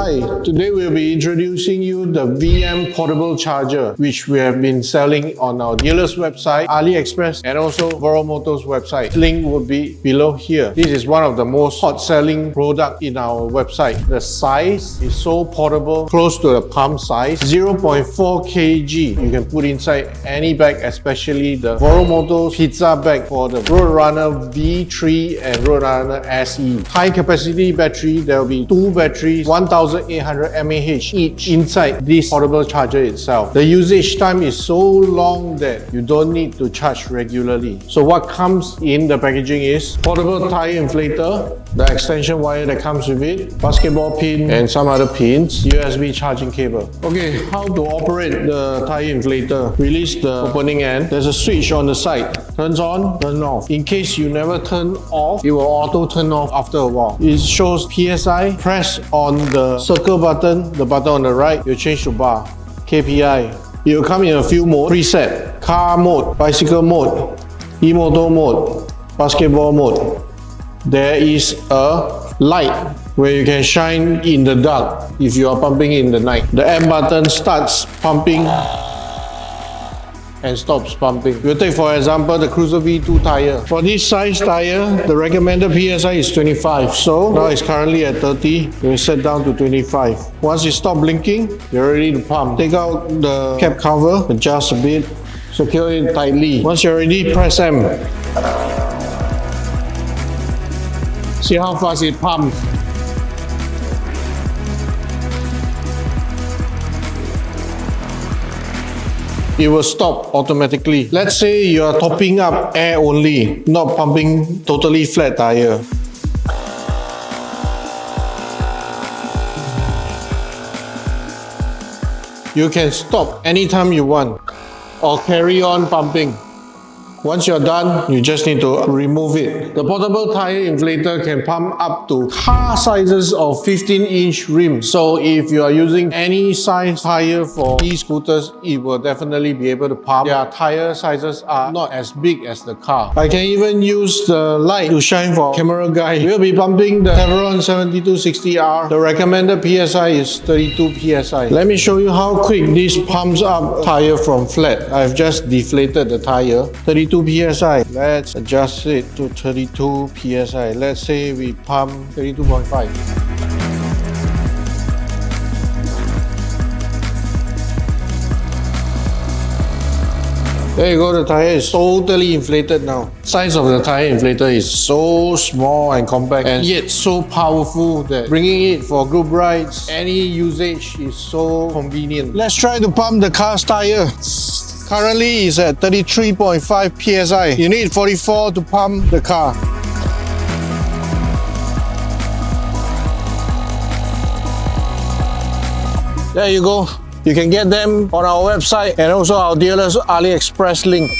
Hi, today we'll be introducing you the VM portable charger, which we have been selling on our dealer's website, AliExpress, and also VoroMotors website. Link will be below here. This is one of the most hot selling product in our website. The size is so portable, close to the palm size, 0.4 kg. You can put inside any bag, especially the VoroMotors pizza bag for the Roadrunner V3 and Roadrunner SE. High capacity battery, there will be 2 batteries, 1800 mAh each inside this portable charger itself. The usage time is so long that you don't need to charge regularly. So what comes in the packaging is portable tire inflator, the extension wire that comes with it, basketball pin, and some other pins, USB charging cable. Okay, how to operate the tire inflator? Release the opening end. There's a switch on the side. Turns on, turn off. In case you never turn off, it will auto turn off after a while. It shows PSI. Press on the circle button, the button on the right, you change to bar. KPI. It will come in a few modes. Preset. Car mode, bicycle mode, e-motor mode, basketball mode. There is a light where you can shine in the dark if you are pumping in the night. The M button starts pumping and stops pumping. We'll take for example the Cruiser V2 tire. For this size tire, the recommended PSI is 25. So now it's currently at 30. We'll set down to 25. Once it stops blinking, you're ready to pump. Take out the cap cover, adjust a bit, secure it tightly. Once you're ready, press M. See how fast it pumps. It will stop automatically. Let's say you are topping up air only, not pumping totally flat tire. You can stop anytime you want or carry on pumping. Once you're done, you just need to remove it. The portable tire inflator can pump up to car sizes of 15-inch rims. So if you are using any size tire for e-scooters, it will definitely be able to pump. Their tire sizes are not as big as the car. I can even use the light to shine for camera guy. We'll be pumping the Voro 7260R. The recommended PSI is 32 PSI. Let me show you how quick this pumps up tire from flat. I've just deflated the tire. 32 PSI. Let's adjust it to 32 PSI. Let's say we pump 32.5. There you go, the tire is totally inflated now. Size of the tire inflator is so small and compact and yet so powerful that bringing it for group rides, any usage is so convenient. Let's try to pump the car's tire. Currently it's at 33.5 PSI. You need 44 to pump the car. There you go. You can get them on our website and also our dealer's AliExpress link.